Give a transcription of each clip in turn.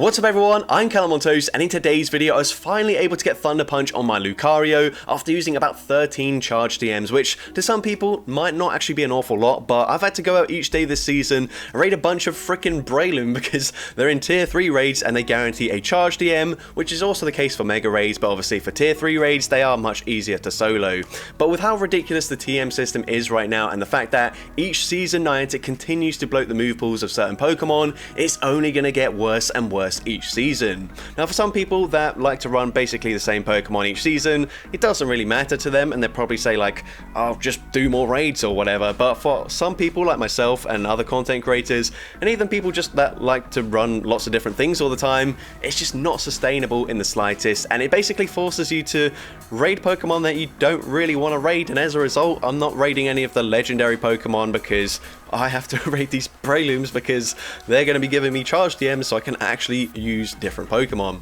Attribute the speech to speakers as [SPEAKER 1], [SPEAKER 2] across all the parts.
[SPEAKER 1] What's up everyone, I'm CallumOnToast, and in today's video I was finally able to get Thunder Punch on my Lucario after using about 13 charge DMs, which to some people might not actually be an awful lot, but I've had to go out each day this season and raid a bunch of frickin' Breloom because they're in tier 3 raids and they guarantee a charge DM, which is also the case for mega raids, but obviously for tier 3 raids they are much easier to solo. But with how ridiculous the TM system is right now and the fact that each season Niantic continues to bloat the move pools of certain Pokemon, it's only going to get worse and worse each season. Now for some people that like to run basically the same Pokemon each season, it doesn't really matter to them and they'll probably say like, I'll just do more raids or whatever, but for some people like myself and other content creators, and even people just that like to run lots of different things all the time, it's just not sustainable in the slightest, and it basically forces you to raid Pokemon that you don't really want to raid, and as a result I'm not raiding any of the legendary Pokemon because I have to raid these Brelooms because they're going to be giving me charge DMs so I can actually use different Pokemon.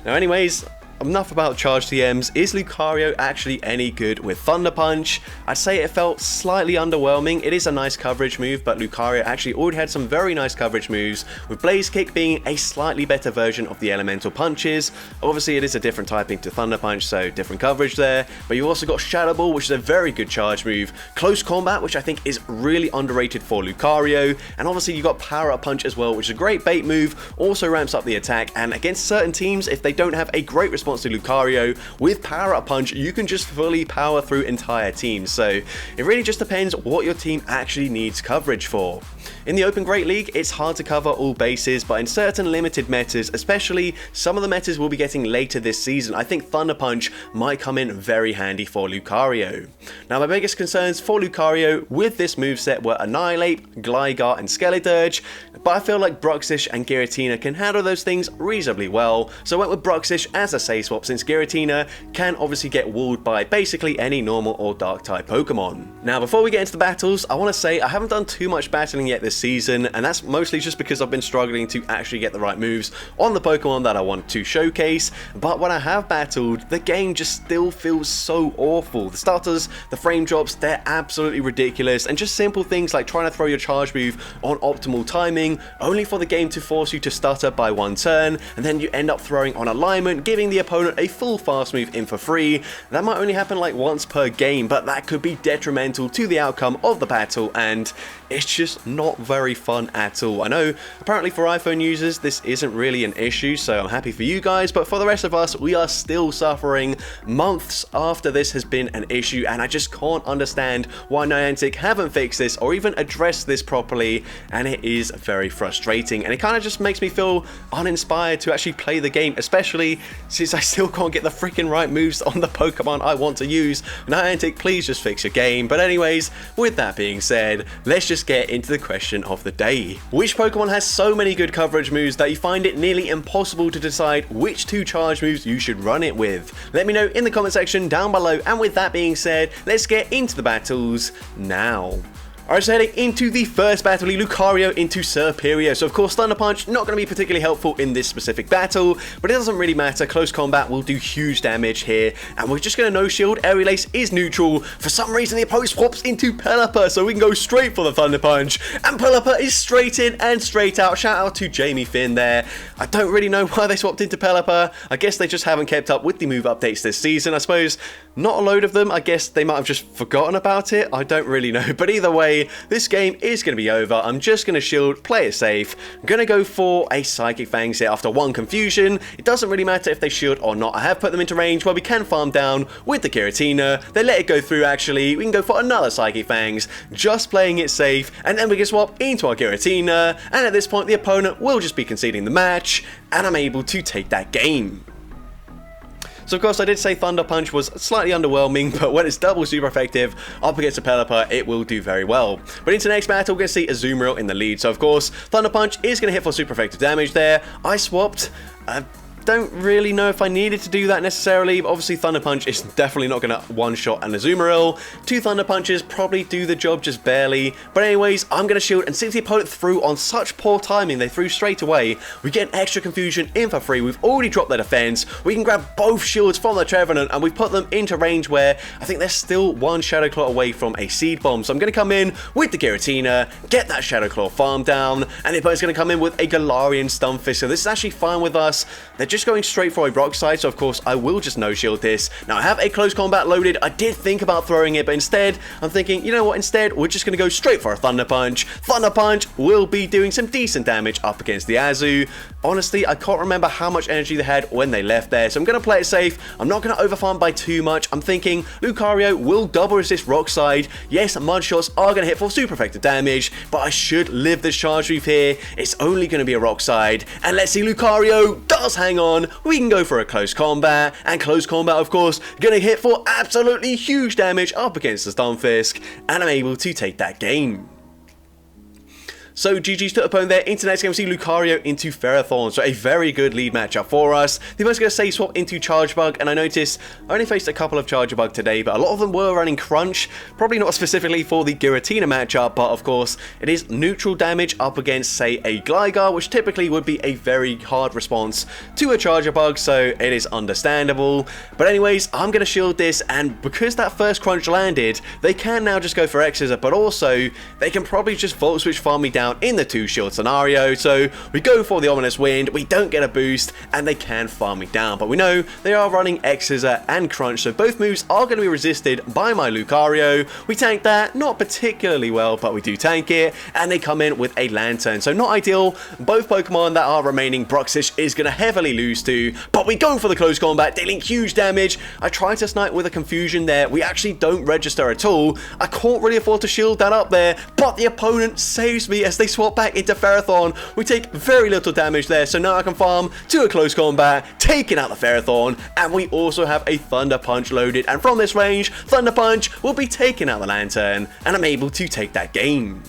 [SPEAKER 1] Now anyways, enough about charge TMs. Is Lucario actually any good with Thunder Punch? I'd say it felt slightly underwhelming. It is a nice coverage move, but Lucario actually already had some very nice coverage moves, with Blaze Kick being a slightly better version of the elemental punches. Obviously it is a different typing to Thunder Punch, so different coverage there, but you've also got Shadow Ball, which is a very good charge move, Close Combat, which I think is really underrated for Lucario, and obviously you've got Power Up Punch as well, which is a great bait move, also ramps up the attack, and against certain teams, if they don't have a great response to Lucario, with Power Up Punch you can just fully power through entire teams, so it really just depends what your team actually needs coverage for. In the Open Great League it's hard to cover all bases, but in certain limited metas, especially some of the metas we'll be getting later this season, I think Thunder Punch might come in very handy for Lucario. Now my biggest concerns for Lucario with this moveset were Annihilate, Gligar and Skeledirge, but I feel like Bruxish and Giratina can handle those things reasonably well, so I went with Bruxish as a safe swap since Giratina can obviously get walled by basically any normal or dark type Pokemon. Now before we get into the battles, I want to say I haven't done too much battling yet this season, and that's mostly just because I've been struggling to actually get the right moves on the Pokemon that I want to showcase, but when I have battled, the game just still feels so awful. The starters, the frame drops, they're absolutely ridiculous, and just simple things like trying to throw your charge move on optimal timing, only for the game to force you to stutter by one turn, and then you end up throwing on alignment, giving the opponent a full fast move in for free. That might only happen like once per game, but that could be detrimental to the outcome of the battle, and it's just not very fun at all. I know apparently for iPhone users this isn't really an issue, so I'm happy for you guys, but for the rest of us we are still suffering months after this has been an issue, and I just can't understand why Niantic haven't fixed this or even addressed this properly, and it is very frustrating, and it kind of just makes me feel uninspired to actually play the game, especially since I still can't get the freaking right moves on the Pokemon I want to use. Niantic, please just fix your game. But anyways, with that being said, let's just get into the question of the day. Which Pokemon has so many good coverage moves that you find it nearly impossible to decide which two charge moves you should run it with? Let me know in the comment section down below, and with that being said, let's get into the battles now. Alright, so heading into the first battle, Lucario into Serperior. So of course Thunder Punch not going to be particularly helpful in this specific battle, but it doesn't really matter. Close combat will do huge damage here, and we're just going to no shield. Aerial Ace is neutral. For some reason the opponent swaps into Pelipper, so we can go straight for the Thunder Punch, and Pelipper is straight in and straight out. Shout out to Jamie Finn there. I don't really know why they swapped into Pelipper. I guess they just haven't kept up with the move updates this season. I suppose not a load of them. I guess they might have just forgotten about it. I don't really know, but either way, this game is going to be over. I'm just going to shield, play it safe. I'm going to go for a Psychic Fangs here after one confusion. It doesn't really matter if they shield or not. I have put them into range where we can farm down with the Giratina. They let it go through actually. We can go for another Psychic Fangs, just playing it safe, and then we can swap into our Giratina, and at this point the opponent will just be conceding the match, and I'm able to take that game. So of course I did say Thunder Punch was slightly underwhelming, but when it's double super effective up against a Pelipper, it will do very well. But into the next battle, we're going to see Azumarill in the lead. So of course, Thunder Punch is going to hit for super effective damage there. I swapped don't really know if I needed to do that necessarily, but obviously Thunder Punch is definitely not going to one-shot an Azumarill. 2 Thunder Punches probably do the job just barely, but anyways, I'm going to shield, and since the opponent threw on such poor timing, they threw straight away, we get an extra confusion in for free. We've already dropped their defense, we can grab both shields from the Trevenant, and we've put them into range where I think they're still 1 Shadow Claw away from a Seed Bomb. So I'm going to come in with the Giratina, get that Shadow Claw farm down, and the opponent's going to come in with a Galarian Stunfisk. So this is actually fine with us. They're just going straight for a Rock Slide, so of course I will just no-shield this. Now I have a Close Combat loaded. I did think about throwing it, but instead I'm thinking, you know what, instead we're just going to go straight for a Thunder Punch. Thunder Punch will be doing some decent damage up against the Azu. Honestly, I can't remember how much energy they had when they left there, so I'm going to play it safe. I'm not going to overfarm by too much. I'm thinking Lucario will double resist Rock Slide. Yes, Mud Shots are going to hit for super effective damage, but I should live this Charge Move here. It's only going to be a Rock Slide, and let's see, Lucario does hang on. We can go for a Close Combat, and Close Combat, of course, going to hit for absolutely huge damage up against the Stunfisk, and I'm able to take that game. So GG's to the opponent there. Into next game, we see Lucario into Ferrothorn. So a very good lead matchup for us. The opponent's going to say swap into Charge Bug, and I noticed I only faced a couple of Charge Bug today, but a lot of them were running Crunch. Probably not specifically for the Giratina matchup, but of course it is neutral damage up against, say, a Gligar, which typically would be a very hard response to a Charger Bug, so it is understandable. But anyways, I'm going to shield this, and because that first Crunch landed, they can now just go for X-Scissor, but also they can probably just Volt Switch farm me down in the 2-shield scenario. So we go for the Ominous Wind, we don't get a boost, and they can farm me down, but we know they are running X-Scissor and Crunch, so both moves are going to be resisted by my Lucario. We tank that, not particularly well, but we do tank it, and they come in with a Lantern, so not ideal. Both Pokemon that are remaining, Bruxish is going to heavily lose to, but we go for the Close Combat, dealing huge damage. I try to snipe with a Confusion there, we actually don't register at all. I can't really afford to shield that up there, but the opponent saves me as they swap back into Ferrothorn. We take very little damage there, so now I can farm to a Close Combat, taking out the Ferrothorn, and we also have a Thunder Punch loaded, and from this range, Thunder Punch will be taking out the Lantern, and I'm able to take that game.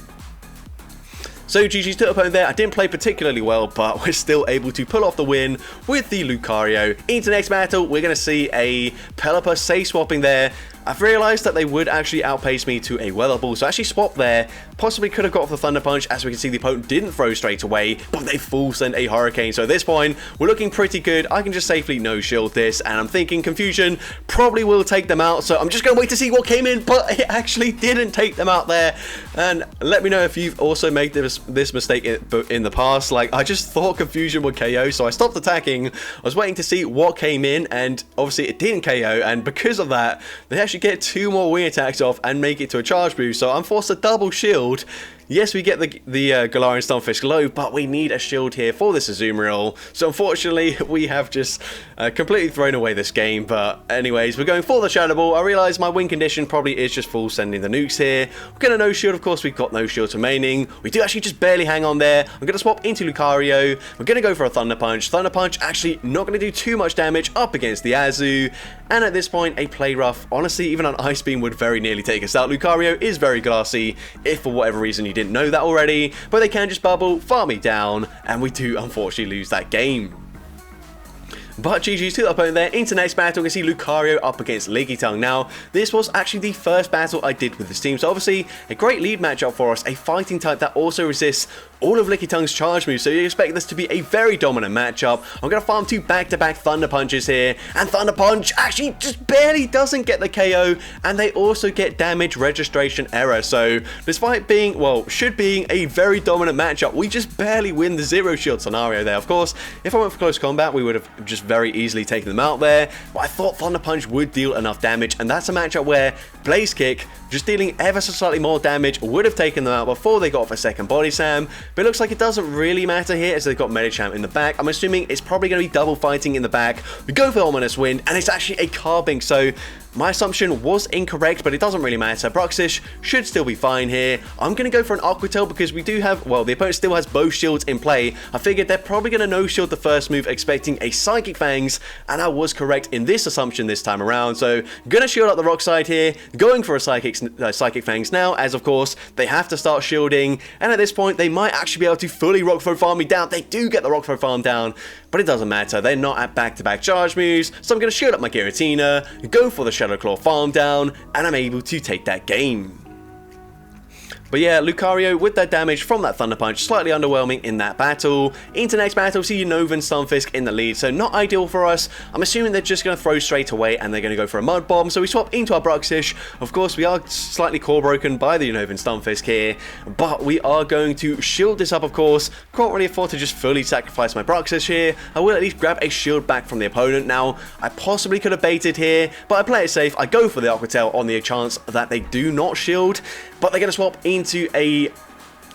[SPEAKER 1] So GG's to the opponent there. I didn't play particularly well, but we're still able to pull off the win with the Lucario. Into next battle, we're going to see a Pelipper say swapping there. I've realised that they would actually outpace me to a Weather Ball, so I actually swapped there. Possibly could have got off the Thunder Punch. As we can see, the opponent didn't throw straight away, but they full sent a Hurricane. So at this point, we're looking pretty good. I can just safely no-shield this, and I'm thinking Confusion probably will take them out. So I'm just going to wait to see what came in, but it actually didn't take them out there. And let me know if you've also made this mistake in the past. Like, I just thought Confusion would KO, so I stopped attacking. I was waiting to see what came in, and obviously it didn't KO, and because of that, they actually get 2 more wing attacks off and make it to a charge boost. So I'm forced to double shield. Yes, we get the Galarian Stunfisk low, but we need a shield here for this Azumarill. So unfortunately, we have just completely thrown away this game. But anyways, we're going for the Shadow Ball. I realise my win condition probably is just full sending the nukes here. We're going to no shield. Of course, we've got no shields remaining. We do actually just barely hang on there. I'm going to swap into Lucario. We're going to go for a Thunder Punch. Thunder Punch actually not going to do too much damage up against the Azu. And at this point, a Play Rough. Honestly, even an Ice Beam would very nearly take us out. Lucario is very glassy, if for whatever reason you didn't know that already, but they can just bubble, farm me down, and we do unfortunately lose that game. But GG's to the opponent there. Into next battle, we can see Lucario up against Lickitung. Now, this was actually the first battle I did with this team, so obviously a great lead matchup for us, a fighting type that also resists all of Lickitung's charge moves, so you expect this to be a very dominant matchup. I'm going to farm 2 back-to-back Thunder Punches here, and Thunder Punch actually just barely doesn't get the KO, and they also get damage registration error. So despite being, well, should being a very dominant matchup, we just barely win the 0 shield scenario there. Of course, if I went for close combat, we would have just very easily taken them out there, but I thought Thunder Punch would deal enough damage, and that's a matchup where Blaze Kick, just dealing ever so slightly more damage, would have taken them out before they got off a second Body Slam. But it looks like it doesn't really matter here as they've got Medicham in the back. I'm assuming it's probably going to be double fighting in the back. We go for Ominous Wind, and it's actually a Carbink, so My assumption was incorrect, but it doesn't really matter. Bruxish should still be fine here. I'm going to go for an Aqua Tail because we do have, well, the opponent still has both shields in play. I figured they're probably going to no-shield the first move, expecting a Psychic Fangs, and I was correct in this assumption this time around. So, going to shield up the rock side here, going for a Psychic Fangs now, as of course, they have to start shielding, and at this point, they might actually be able to fully Rock Throw farm me down. They do get the Rock Throw farm down, but it doesn't matter. They're not at back-to-back charge moves, so I'm going to shield up my Giratina, go for the Shadow Claw farm down, and I'm able to take that game. But yeah, Lucario with that damage from that Thunder Punch, slightly underwhelming in that battle. Into next battle, see Unova and Stunfisk in the lead, so not ideal for us. I'm assuming they're just going to throw straight away and they're going to go for a Mud Bomb, so we swap into our Bruxish. Of course, we are slightly core broken by the Unova and Stunfisk here, but we are going to shield this up, of course. Can't really afford to just fully sacrifice my Bruxish here. I will at least grab a shield back from the opponent. Now, I possibly could have baited here, but I play it safe. I go for the Aqua Tail on the chance that they do not shield, but they're going to swap into a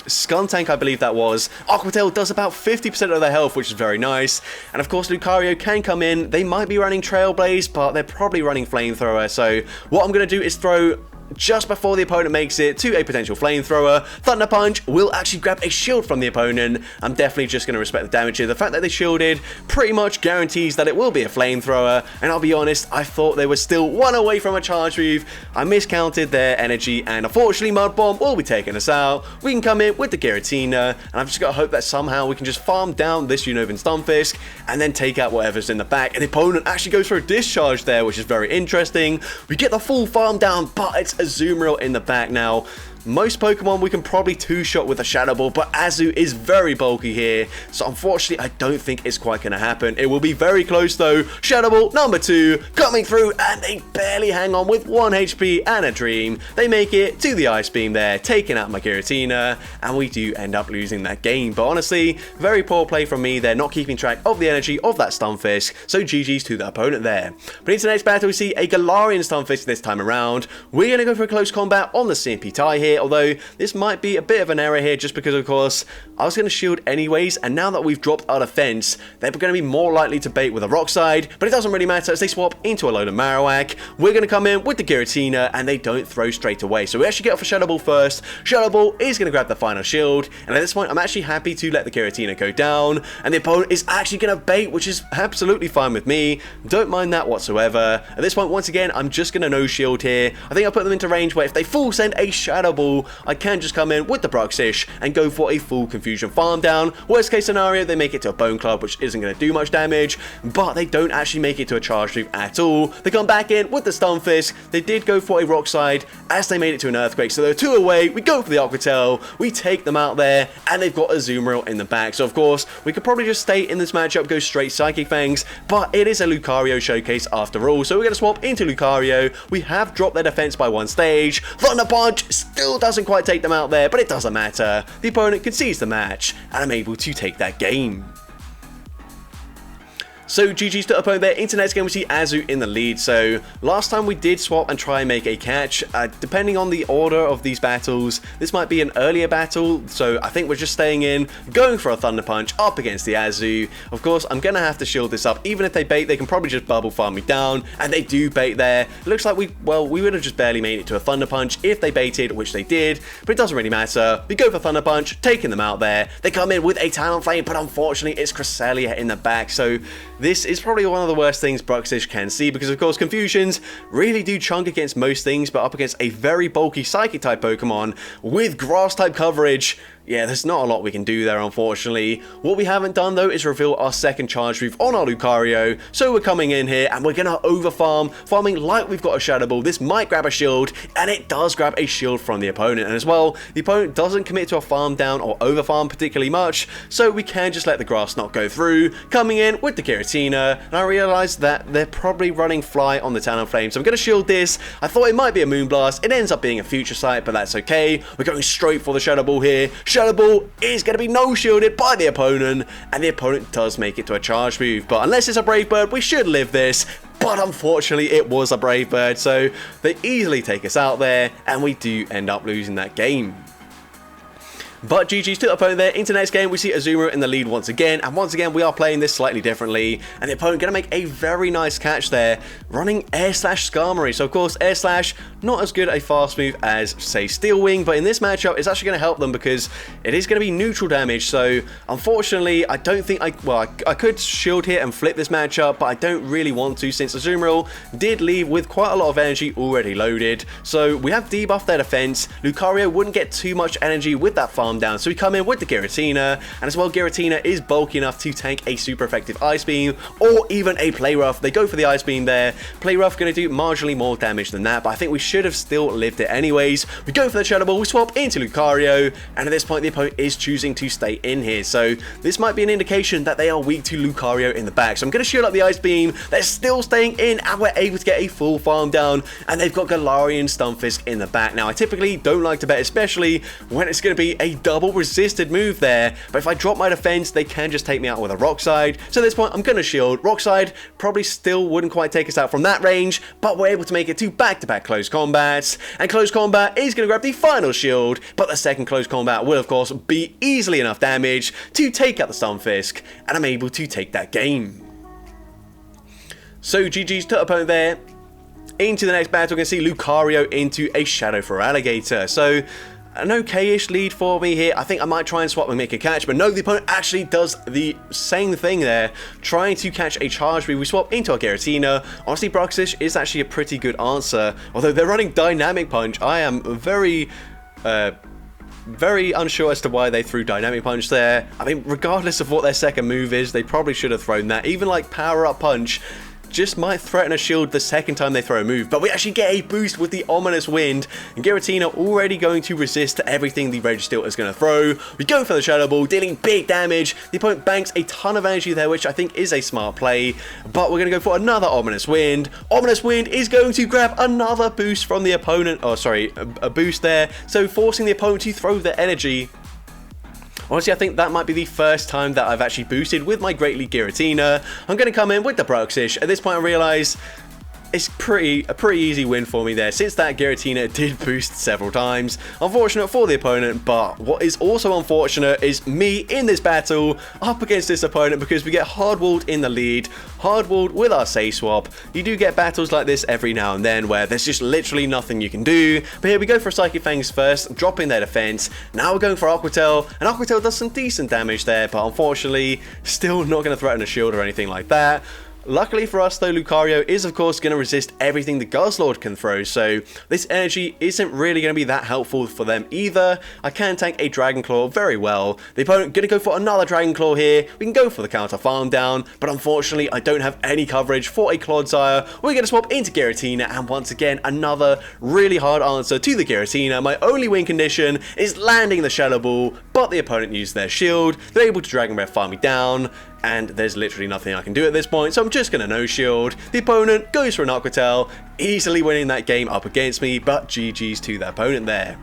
[SPEAKER 1] Skuntank, I believe that was. Aqua Tail does about 50% of their health, which is very nice. And of course, Lucario can come in. They might be running Trailblaze, but they're probably running Flamethrower. So what I'm going to do is throw just before the opponent makes it to a potential Flamethrower. Thunder Punch will actually grab a shield from the opponent. I'm definitely just going to respect the damage here. The fact that they shielded pretty much guarantees that it will be a Flamethrower, and I'll be honest, I thought they were still one away from a charge move. I miscounted their energy, and unfortunately Mud Bomb will be taking us out. We can come in with the Giratina, and I've just got to hope that somehow we can just farm down this Unova and Stunfisk, and then take out whatever's in the back. And the opponent actually goes for a discharge there, which is very interesting. We get the full farm down, but it's Azumarill in the back now. Most Pokemon we can probably two-shot with a Shadow Ball, but Azu is very bulky here, so unfortunately I don't think it's quite going to happen. It will be very close though. Shadow Ball number 2 coming through, and they barely hang on with 1 HP and a Dream. They make it to the Ice Beam there, taking out my Giratina, and we do end up losing that game. But honestly, very poor play from me. They're not keeping track of the energy of that Stunfisk, so GG's to the opponent there. But into the next battle, we see a Galarian Stunfisk this time around. We're going to go for a close combat on the CMP tie here, although this might be a bit of an error here just because, of course, I was going to shield anyways, and now that we've dropped our defense, they're going to be more likely to bait with a Rock Slide, but it doesn't really matter as they swap into a load of Marowak. We're going to come in with the Giratina, and they don't throw straight away, so we actually get off a Shadow Ball first. Shadow Ball is going to grab the final shield, and at this point, I'm actually happy to let the Giratina go down, and the opponent is actually going to bait, which is absolutely fine with me. Don't mind that whatsoever. At this point, once again, I'm just going to no shield here. I think I'll put them into range where if they full send a Shadow Ball, I can just come in with the Bruxish and go for a full Confusion farm down. Worst case scenario, they make it to a Bone Club, which isn't going to do much damage, but they don't actually make it to a charge move at all. They come back in with the Stunfisk. They did go for a Rock Slide as they made it to an Earthquake, so they're 2 away. We go for the Aqua Tail. We take them out there, and they've got a Azumarill in the back. So of course, we could probably just stay in this matchup, go straight Psychic Fangs, but it is a Lucario showcase after all, so we're going to swap into Lucario. We have dropped their defense by 1 stage. Thunder Punch still doesn't quite take them out there, but it doesn't matter. The opponent concedes the match, and I'm able to take that game. So GG's to opponent there. Into next game, we see Azu in the lead. So last time we did swap and try and make a catch. Depending on the order of these battles, this might be an earlier battle. So I think we're just staying in, going for a Thunder Punch up against the Azu. Of course, I'm going to have to shield this up. Even if they bait, they can probably just bubble farm me down. And they do bait there. It looks like we would have just barely made it to a Thunder Punch if they baited, which they did. But it doesn't really matter. We go for Thunder Punch, taking them out there. They come in with a Talonflame, but unfortunately, it's Cresselia in the back. So this is probably one of the worst things Bruxish can see, because of course Confusions really do chunk against most things, but up against a very bulky Psychic type Pokemon with Grass type coverage, yeah, there's not a lot we can do there, unfortunately. What we haven't done, though, is reveal our second charge move on our Lucario. So we're coming in here, and we're going to overfarm, farming like we've got a Shadow Ball. This might grab a shield, and it does grab a shield from the opponent. And as well, the opponent doesn't commit to a farm down or overfarm particularly much, so we can just let the Grass Knot go through. Coming in with the Giratina, and I realized that they're probably running Fly on the Talonflame, so I'm going to shield this. I thought it might be a Moonblast. It ends up being a Future Sight, but that's okay. We're going straight for the Shadow Ball here. Shadow Ball is going to be no-shielded by the opponent, and the opponent does make it to a charge move. But unless it's a Brave Bird, we should live this. But unfortunately, it was a Brave Bird, so they easily take us out there, and we do end up losing that game. But GG's to the opponent there. Into the next game, we see Azumarill in the lead once again, and once again, we are playing this slightly differently, and the opponent going to make a very nice catch there, running Air Slash Skarmory. So, of course, Air Slash, not as good a fast move as, say, Steel Wing, but in this matchup, it's actually going to help them because it is going to be neutral damage. So, unfortunately, I don't think I could shield here and flip this matchup, but I don't really want to since Azumarill did leave with quite a lot of energy already loaded. So, we have debuffed their defense. Lucario wouldn't get too much energy with that farm down, so we come in with the Giratina, and as well, Giratina is bulky enough to tank a super effective Ice Beam, or even a Play Rough. They go for the Ice Beam there. Play Rough going to do marginally more damage than that, but I think we should have still lived it anyways. We go for the Shadow Ball, we swap into Lucario, and at this point, the opponent is choosing to stay in here, so this might be an indication that they are weak to Lucario in the back. So I'm going to shield up the Ice Beam. They're still staying in, and we're able to get a full farm down, and they've got Galarian Stunfisk in the back. Now, I typically don't like to bet, especially when it's going to be a double resisted move there, but if I drop my defense, they can just take me out with a Rock Slide. So at this point, I'm going to shield. Rock Slide probably still wouldn't quite take us out from that range, but we're able to make it to back-to-back close combats, and close combat is going to grab the final shield, but the second close combat will, of course, be easily enough damage to take out the Stunfisk, and I'm able to take that game. So GG's to the opponent there. Into the next battle, we're going to see Lucario into a Shadow for Alligator. So an okay-ish lead for me here. I think I might try and swap and make a catch, but no, the opponent actually does the same thing there, trying to catch a charge move. We swap into our Giratina. Honestly, Bruxish is actually a pretty good answer, although they're running Dynamic Punch. I am very unsure as to why they threw Dynamic Punch there. I mean, regardless of what their second move is, they probably should have thrown that. Even like Power Up Punch just might threaten a shield the second time they throw a move, but we actually get a boost with the Ominous Wind, and Giratina already going to resist everything the Registeel is going to throw. We go for the Shadow Ball, dealing big damage. The opponent banks a ton of energy there, which I think is a smart play, but we're going to go for another Ominous Wind. Ominous Wind is going to grab another boost from the opponent, oh sorry, a boost there, so forcing the opponent to throw their energy. Honestly, I think that might be the first time that I've actually boosted with my Great League Giratina. I'm going to come in with the Bruxish. At this point, I realise it's a pretty easy win for me there, since that Giratina did boost several times. Unfortunate for the opponent, but what is also unfortunate is me in this battle up against this opponent, because we get hard-walled in the lead, hard-walled with our Say Swap. You do get battles like this every now and then where there's just literally nothing you can do, but here we go for Psychic Fangs first, dropping their defense. Now we're going for Aqua Tail, and Aqua Tail does some decent damage there, but unfortunately still not going to threaten a shield or anything like that. Luckily for us though, Lucario is of course going to resist everything the Guzzlord can throw, so this energy isn't really going to be that helpful for them either. I can tank a Dragon Claw very well. The opponent going to go for another Dragon Claw here. We can go for the counter farm down, but unfortunately I don't have any coverage for a Clodsire. We're going to swap into Giratina, and once again another really hard answer to the Giratina. My only win condition is landing the Shadow Ball, but the opponent used their shield. They're able to Dragon Breath farm me down, and there's literally nothing I can do at this point, so I'm just going to no-shield. The opponent goes for an Aqua Tail, easily winning that game up against me, but GG's to the opponent there.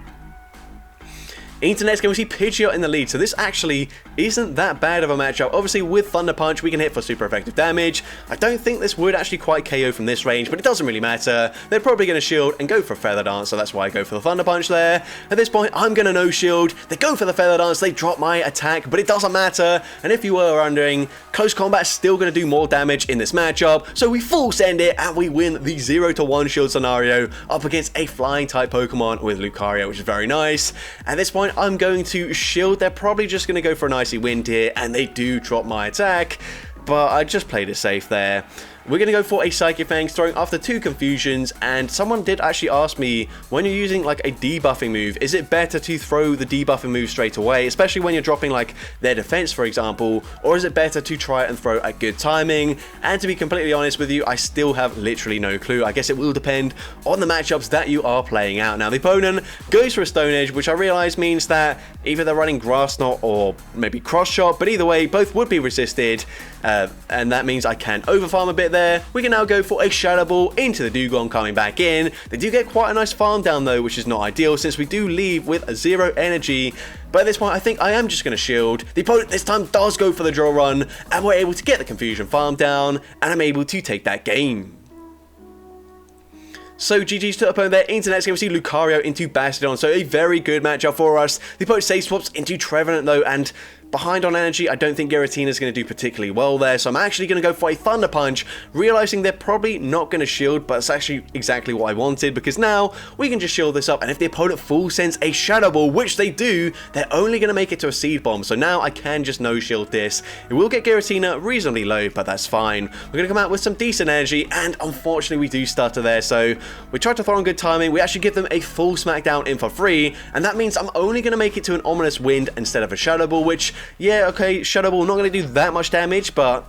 [SPEAKER 1] Into next game, we see Pidgeot in the lead, so this actually isn't that bad of a matchup. Obviously, with Thunder Punch, we can hit for super effective damage. I don't think this would actually quite KO from this range, but it doesn't really matter. They're probably going to shield and go for Feather Dance, so that's why I go for the Thunder Punch there. At this point, I'm going to no-shield. They go for the Feather Dance, they drop my attack, but it doesn't matter. And if you were wondering, close combat is still going to do more damage in this matchup, so we full send it, and we win the 0-1 shield scenario up against a Flying-type Pokemon with Lucario, which is very nice. At this point, I'm going to shield. They're probably just going to go for an Icy Wind here, and they do drop my attack, but I just played it safe there. We're going to go for a Psychic Fangs, throwing after 2 Confusions, and someone did actually ask me, when you're using like a debuffing move, is it better to throw the debuffing move straight away, especially when you're dropping like their defense, for example, or is it better to try and throw at good timing? And to be completely honest with you, I still have literally no clue. I guess it will depend on the matchups that you are playing out. Now, the opponent goes for a Stone Edge, which I realize means that either they're running Grass Knot or maybe Cross Shot, but either way, both would be resisted, and that means I can overfarm a bit there. We can now go for a Shadow Ball into the Dugong coming back in. They do get quite a nice farm down though, which is not ideal since we do leave with a 0 energy. But at this point, I think I am just going to shield. The opponent this time does go for the Draw Run, and we're able to get the Confusion farm down, and I'm able to take that game. So GG's to the opponent there. Into next game, we see Lucario into Bastiodon. So a very good matchup for us. The opponent save swaps into Trevenant though, and behind on energy, I don't think Giratina is going to do particularly well there, so I'm actually going to go for a Thunder Punch, realizing they're probably not going to shield, but it's actually exactly what I wanted, because now we can just shield this up, and if the opponent full sends a Shadow Ball, which they do, they're only going to make it to a Seed Bomb, so now I can just no-shield this. It will get Giratina reasonably low, but that's fine. We're going to come out with some decent energy, and unfortunately we do stutter there, so we tried to throw on good timing. We actually give them a full Smackdown in for free, and that means I'm only going to make it to an Ominous Wind instead of a Shadow Ball, which, yeah, okay, Shadow Ball not going to do that much damage, but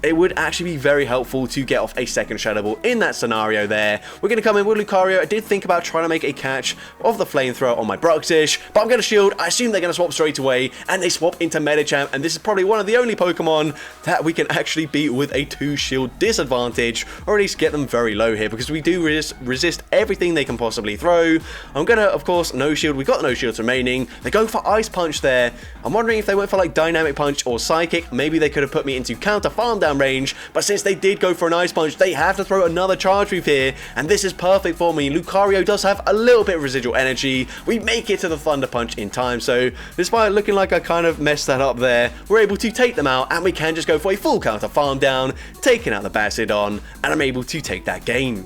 [SPEAKER 1] it would actually be very helpful to get off a second Shadow Ball in that scenario there. We're going to come in with Lucario. I did think about trying to make a catch of the Flamethrower on my Bruxish, but I'm going to shield. I assume they're going to swap straight away, and they swap into Medicham, and this is probably one of the only Pokemon that we can actually beat with a 2-shield disadvantage, or at least get them very low here, because we do resist everything they can possibly throw. I'm going to, of course, no-shield. We've got no shields remaining. They go for Ice Punch there. I'm wondering if they went for, like, Dynamic Punch or Psychic. Maybe they could have put me into counter farm down range, but since they did go for an Ice Punch, they have to throw another Charge Move here, and this is perfect for me. Lucario does have a little bit of residual energy. We make it to the Thunder Punch in time, so despite looking like I kind of messed that up there, we're able to take them out, and we can just go for a full counter farm down, taking out the Bastiodon, and I'm able to take that game.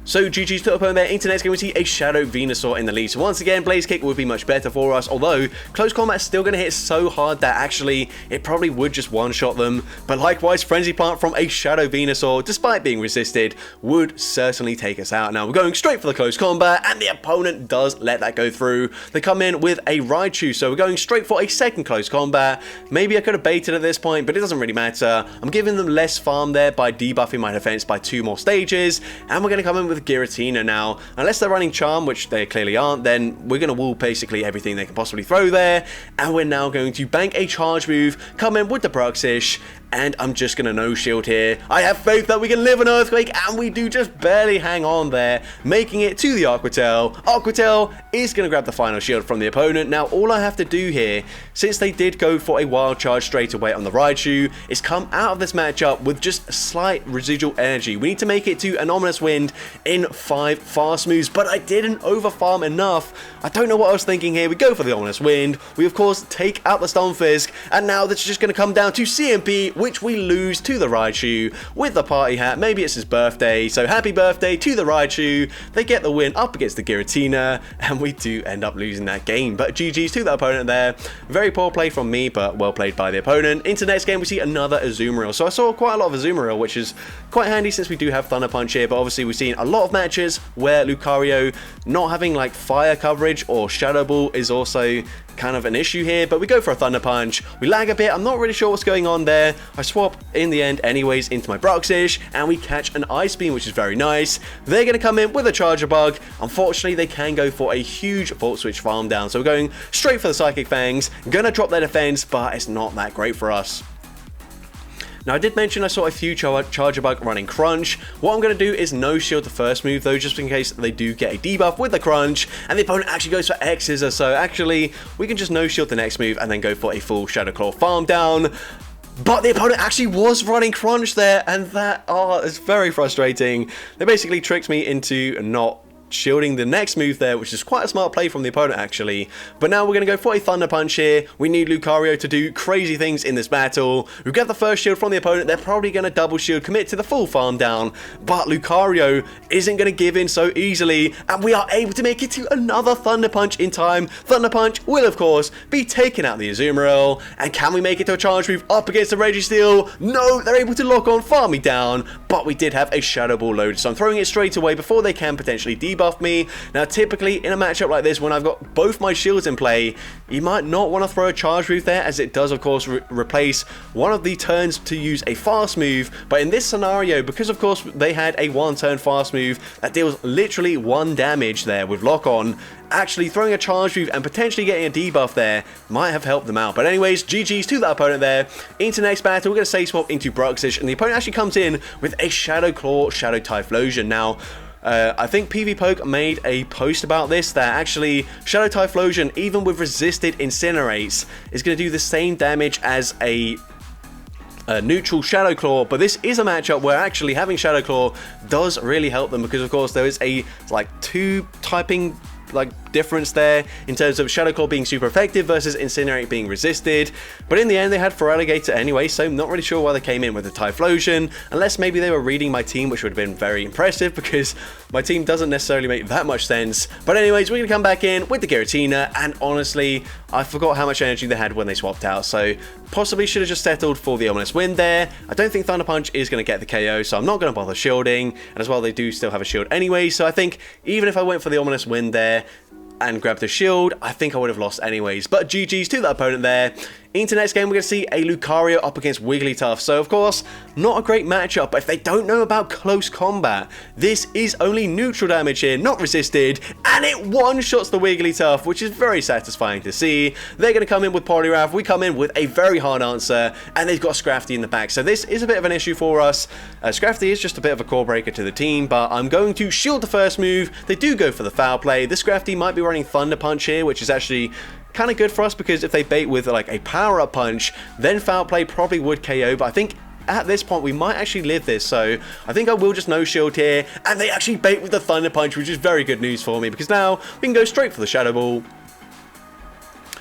[SPEAKER 1] So GG's to the opponent there. Into next game, we see a Shadow Venusaur in the lead. So once again, Blaze Kick would be much better for us, although close combat is still going to hit so hard that actually it probably would just one-shot them. But likewise, Frenzy Plant from a Shadow Venusaur, despite being resisted, would certainly take us out. Now we're going straight for the close combat, and the opponent does let that go through. They come in with a Raichu, so we're going straight for a second close combat. Maybe I could have baited at this point, but it doesn't really matter. I'm giving them less farm there by debuffing my defense by 2 more stages, and we're going to come in with Giratina now. Unless they're running Charm, which they clearly aren't, then we're going to wall basically everything they can possibly throw there, and we're now going to bank a Charge Move, come in with the Bruxish, and I'm just going to no-shield here. I have faith that we can live an Earthquake, and we do just barely hang on there, making it to the Aquatail. Aquatail is going to grab the final shield from the opponent. Now, all I have to do here, since they did go for a Wild Charge straight away on the Raichu, is come out of this matchup with just slight residual energy. We need to make it to an Ominous Wind in 5 fast moves, but I didn't overfarm enough. I don't know what I was thinking here. We go for the Ominous Wind. We, of course, take out the Stunfisk, and now that's just going to come down to CMP, which we lose to the Raichu with the party hat. Maybe it's his birthday, so happy birthday to the Raichu. They get the win up against the Giratina, and we do end up losing that game. But GG's to the opponent there. Very poor play from me, but well played by the opponent. Into the next game, we see another Azumarill. So I saw quite a lot of Azumarill, which is quite handy since we do have Thunder Punch here, but obviously we've seen a lot of matches where Lucario not having like fire coverage or Shadow Ball is also kind of an issue here, but we go for a Thunder Punch. We lag a bit. I'm not really sure what's going on there. I swap in the end anyways into my Bruxish, and we catch an Ice Beam, which is very nice. They're going to come in with a Charger Bug. Unfortunately, they can go for a huge Volt Switch farm down, so we're going straight for the Psychic Fangs. Gonna drop their defense, but it's not that great for us. Now, I did mention I saw a few Charger Bug running Crunch. What I'm going to do is no-shield the first move, though, just in case they do get a debuff with the Crunch, and the opponent actually goes for X-Scissor, so actually, we can just no-shield the next move and then go for a full Shadow Claw farm down. But the opponent actually was running Crunch there, and that, is very frustrating. They basically tricked me into not shielding the next move there, which is quite a smart play from the opponent actually. But now we're going to go for a Thunder Punch here. We need Lucario to do crazy things in this battle. We get the first shield from the opponent. They're probably going to double shield, commit to the full farm down, but Lucario isn't going to give in so easily, and we are able to make it to another Thunder Punch in time. Thunder Punch will, of course, be taking out the Azumarill, and can we make it to a charge move up against the Registeel? No, they're able to lock on, farm me down, but we did have a Shadow Ball loaded, so I'm throwing it straight away before they can potentially debuff me. Now, typically in a matchup like this, when I've got both my shields in play, you might not want to throw a charge move there, as it does, of course, replace one of the turns to use a fast move. But in this scenario, because of course they had a 1-turn fast move that deals literally 1 damage there with lock on, actually throwing a charge move and potentially getting a debuff there might have helped them out. But anyways, GG's to that opponent there. Into next battle, we're going to save swap into Bruxish, and the opponent actually comes in with a Shadow Claw, Shadow Typhlosion. Now, I think PV Poke made a post about this, that actually Shadow Typhlosion, even with resisted Incinerates, is going to do the same damage as a neutral Shadow Claw, but this is a matchup where actually having Shadow Claw does really help them, because of course there is a like 2 typing difference there in terms of Shadow Claw being super effective versus Incinerate being resisted. But in the end they had Feraligatr anyway, so I'm not really sure why they came in with the Typhlosion, unless maybe they were reading my team, which would have been very impressive because my team doesn't necessarily make that much sense. But anyways, we're going to come back in with the Giratina, and honestly I forgot how much energy they had when they swapped out, so possibly should have just settled for the Ominous Wind there. I don't think Thunder Punch is going to get the KO, so I'm not going to bother shielding, and as well they do still have a shield anyway, so I think even if I went for the Ominous Wind there and grabbed a shield, I think I would have lost anyways. But GG's to that opponent there. Into next game, we're going to see a Lucario up against Wigglytuff. So, of course, not a great matchup, but if they don't know about close combat, this is only neutral damage here, not resisted, and it one-shots the Wigglytuff, which is very satisfying to see. They're going to come in with Poliwrath, we come in with a very hard answer, and they've got Scrafty in the back. So this is a bit of an issue for us. Scrafty is just a bit of a core breaker to the team, but I'm going to shield the first move. They do go for the foul play. The Scrafty might be running Thunder Punch here, which is actually kind of good for us, because if they bait with like a power-up punch, then foul play probably would KO, but I think at this point we might actually live this, so I think I will just no shield here, and they actually bait with the Thunder Punch, which is very good news for me, because now we can go straight for the Shadow Ball.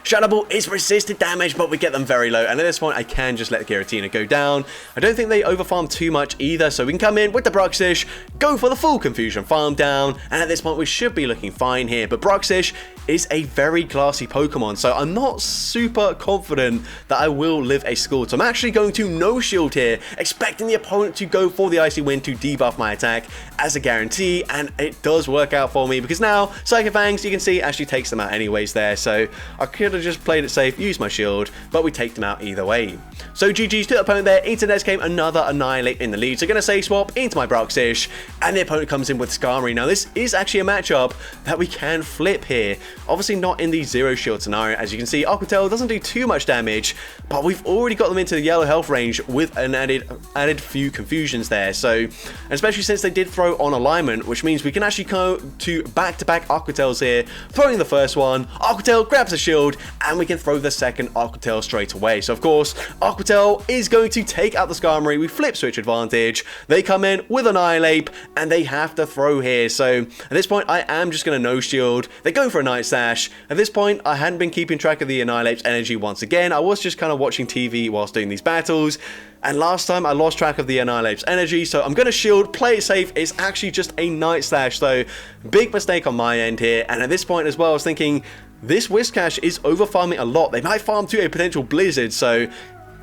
[SPEAKER 1] Shadow Ball is resisted damage, but we get them very low, and at this point I can just let the Giratina go down. I don't think they overfarm too much either, so we can come in with the Bruxish, go for the full Confusion farm down, and at this point we should be looking fine here. But Bruxish is a very classy Pokemon, so I'm not super confident that I will live a Scald. So I'm actually going to no shield here, expecting the opponent to go for the Icy Wind to debuff my attack as a guarantee, and it does work out for me, because now Psychic Fangs, you can see, actually takes them out anyways there, so I could have just played it safe, used my shield, but we take them out either way. So GG's to the opponent there. Into next game, another Annihilate in the lead, so going to say swap into my Bruxish, and the opponent comes in with Skarmory. Now this is actually a matchup that we can flip here. Obviously not in the zero shield scenario. As you can see, Aquatail doesn't do too much damage, but we've already got them into the yellow health range with an added few confusions there. So, especially since they did throw on alignment, which means we can actually go to back-to-back Aquatails here, throwing the first one, Aquatail grabs a shield, and we can throw the second Aquatail straight away. So of course, Aquatail is going to take out the Skarmory. We flip switch advantage. They come in with Annihilate, and they have to throw here. So at this point, I am just going to no shield. They go for a Night Sash. At this point, I hadn't been keeping track of the Annihilate's energy once again. I was just kind of watching TV whilst doing these battles. And last time I lost track of the Annihilate's energy, so I'm going to shield, play it safe. It's actually just a Night Slash, so big mistake on my end here. And at this point as well, I was thinking, this Whiscash is over farming a lot. They might farm to a potential Blizzard, so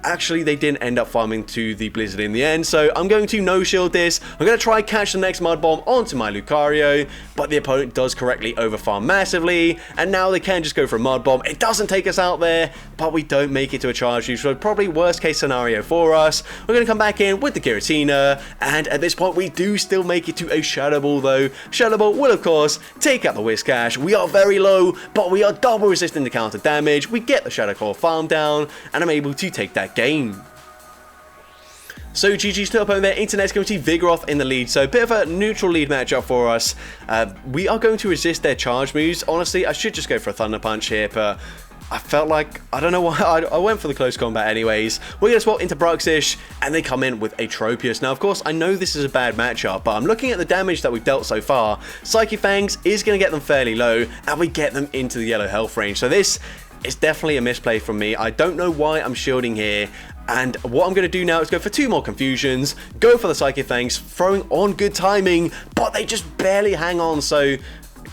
[SPEAKER 1] actually they didn't end up farming to the Blizzard in the end, so I'm going to no shield this. I'm going to try catch the next Mud Bomb onto my Lucario, but the opponent does correctly overfarm massively, and now they can just go for a Mud Bomb. It doesn't take us out there, but we don't make it to a charge, so probably worst case scenario for us. We're going to come back in with the Giratina, and at this point we do still make it to a Shadow Ball though. Shadow Ball will of course take out the Whiscash. We are very low, but we are double resisting the counter damage. We get the Shadow Claw farm down, and I'm able to take that game. So GG's to opponent there. Internet's going to see Vigoroth in the lead, so a bit of a neutral lead matchup for us. We are going to resist their charge moves. Honestly, I should just go for a Thunder Punch here, but I felt like, I don't know why, I went for the close combat anyways. We're going to swap into Bruxish, and they come in with a Tropius. Now, of course, I know this is a bad matchup, but I'm looking at the damage that we've dealt so far. Psychic Fangs is going to get them fairly low, and we get them into the yellow health range. So this is definitely a misplay from me. I don't know why I'm shielding here. And what I'm going to do now is go for 2 more confusions, go for the Psychic Fangs, throwing on good timing, but they just barely hang on, so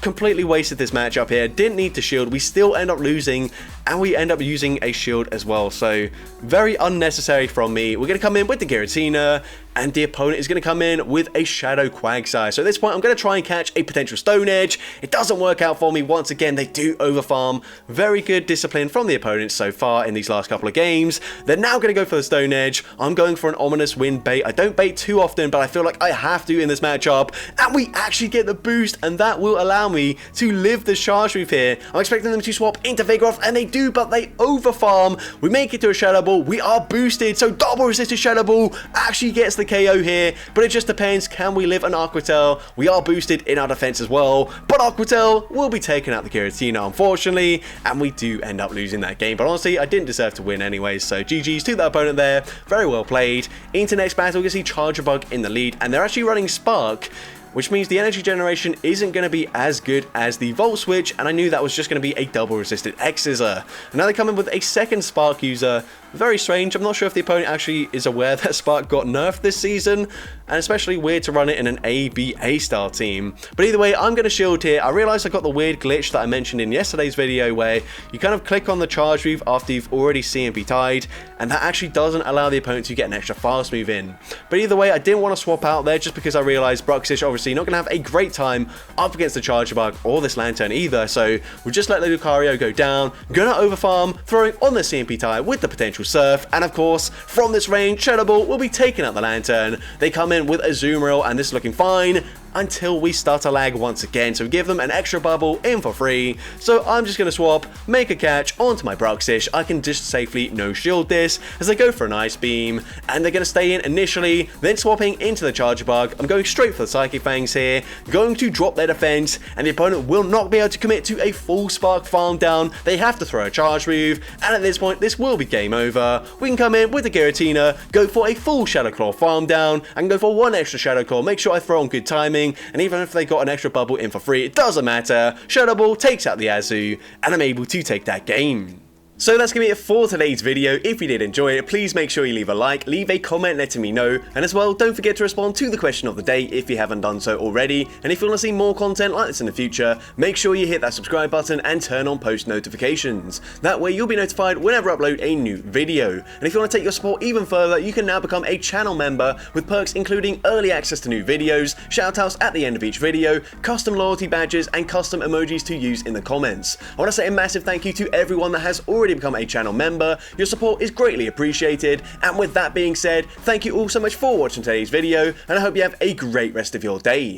[SPEAKER 1] completely wasted this matchup here. Didn't need to shield, we still end up losing, and we end up using a shield as well, so very unnecessary from me. We're going to come in with the Giratina, and the opponent is going to come in with a Shadow Quagsire. So at this point, I'm going to try and catch a potential Stone Edge. It doesn't work out for me. Once again, they do overfarm. Very good discipline from the opponents so far in these last couple of games. They're now going to go for the Stone Edge. I'm going for an Ominous Wind bait. I don't bait too often, but I feel like I have to in this matchup. And we actually get the boost, and that will allow me to live the charge move here. I'm expecting them to swap into Vigoroth, and they do, but they overfarm. We make it to a Shadow Ball. We are boosted, so double resisted Shadow Ball actually gets the KO here, but it just depends, can we live an Aquatel? We are boosted in our defense as well, but Aquatel will be taking out the Giratina, unfortunately, and we do end up losing that game. But honestly, I didn't deserve to win anyways, so GG's to that opponent there. Very well played. Into next battle, we can see Charger Bug in the lead, and they're actually running Spark, which means the energy generation isn't going to be as good as the Volt Switch, and I knew that was just going to be a double resisted X-Scissor. And now they come in with a second Spark user. Very strange. I'm not sure if the opponent actually is aware that Spark got nerfed this season, and especially weird to run it in an ABA style team. But either way, I'm going to shield here. I realized I got the weird glitch that I mentioned in yesterday's video where you kind of click on the charge move after you've already CMP tied, and that actually doesn't allow the opponent to get an extra fast move in. But either way, I didn't want to swap out there just because I realized Bruxish obviously not going to have a great time up against the Charger Bug or this Lantern either, so we'll just let the Lucario go down, gonna overfarm, throwing on the CMP tie with the potential Surf, and of course, from this range, Shadow Ball will be taking out the Lantern. They come in with a Azumarill, and this is looking fine until we start to lag once again, so we give them an extra bubble in for free. So I'm just going to swap, make a catch onto my Bruxish. I can just safely no shield this as they go for an Ice Beam, and they're going to stay in initially, then swapping into the Charger Bug. I'm going straight for the Psychic Fangs here, going to drop their defense, and the opponent will not be able to commit to a full Spark farm down. They have to throw a charge move, and at this point this will be game over. We can come in with the Giratina, go for a full Shadow Claw farm down, and go for one extra Shadow Claw, make sure I throw on good timing. And even if they got an extra bubble in for free, it doesn't matter. Shadow Ball takes out the Azu, and I'm able to take that game. So that's going to be it for today's video. If you did enjoy it, please make sure you leave a like, leave a comment letting me know, and as well, don't forget to respond to the question of the day if you haven't done so already. And if you want to see more content like this in the future, make sure you hit that subscribe button and turn on post notifications. That way you'll be notified whenever I upload a new video. And if you want to take your support even further, you can now become a channel member with perks including early access to new videos, shoutouts at the end of each video, custom loyalty badges, and custom emojis to use in the comments. I want to say a massive thank you to everyone that has already become a channel member. Your support is greatly appreciated, and with that being said, thank you all so much for watching today's video, and I hope you have a great rest of your day.